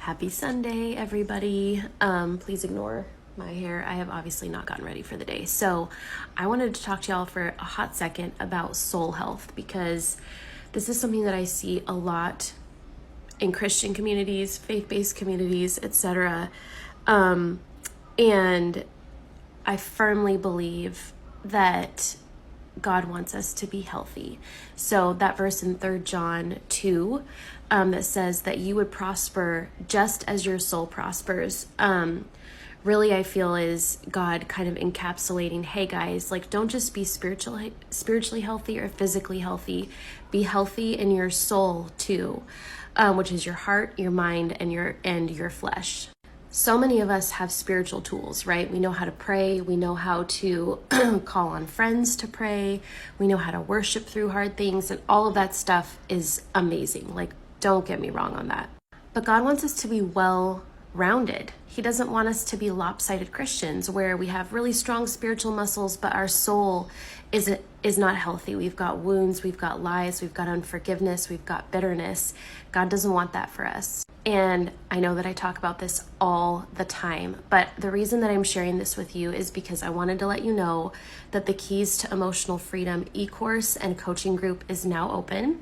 Happy Sunday, everybody. Please ignore my hair. I have obviously not gotten ready for the day. So I wanted to talk to y'all for a hot second about soul health, because this is something that I see a lot in Christian communities, faith-based communities, etc. And I firmly believe that God wants us to be healthy. So that verse in 3 John 2 that says that you would prosper just as your soul prospers, really I feel is God kind of encapsulating, hey guys, like don't just be spiritually healthy or physically healthy, be healthy in your soul too, which is your heart, your mind, and your flesh. So many of us have spiritual tools, right? We know how to pray. We know how to call on friends to pray. We know how to worship through hard things, and all of that stuff is amazing. Like, don't get me wrong on that. But God wants us to be well-rounded. He doesn't want us to be lopsided Christians where we have really strong spiritual muscles, but our soul is not healthy. We've got wounds, we've got lies, we've got unforgiveness, we've got bitterness. God doesn't want that for us. And I know that I talk about this all the time, but the reason that I'm sharing this with you is because I wanted to let you know that the Keys to Emotional Freedom e-course and coaching group is now open.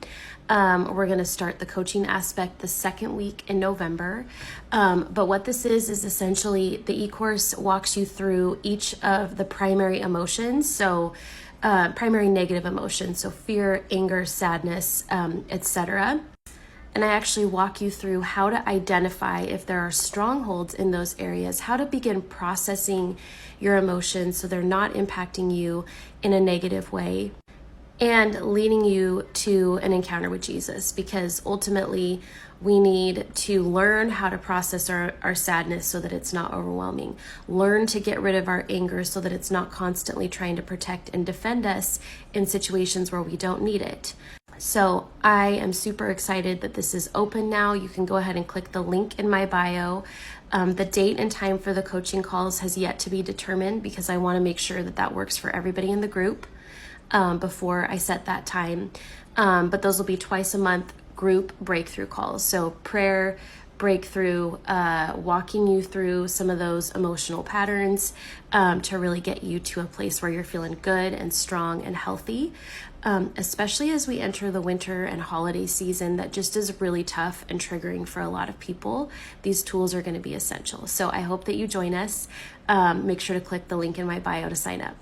We're going to start the coaching aspect the second week in November. But what this is essentially the e-course walks you through each of the primary emotions. So primary negative emotions, so fear, anger, sadness, etc. And I actually walk you through how to identify if there are strongholds in those areas, how to begin processing your emotions so they're not impacting you in a negative way, and leading you to an encounter with Jesus, because ultimately we need to learn how to process our sadness so that it's not overwhelming. Learn to get rid of our anger so that it's not constantly trying to protect and defend us in situations where we don't need it. So I am super excited that this is open now. You can go ahead and click the link in my bio. The date and time for the coaching calls has yet to be determined because I want to make sure that that works for everybody in the group before I set that time. But those will be twice a month group breakthrough calls. So prayer, breakthrough, walking you through some of those emotional patterns to really get you to a place where you're feeling good and strong and healthy, especially as we enter the winter and holiday season that just is really tough and triggering for a lot of people. These tools are going to be essential. So I hope that you join us. Make sure to click the link in my bio to sign up.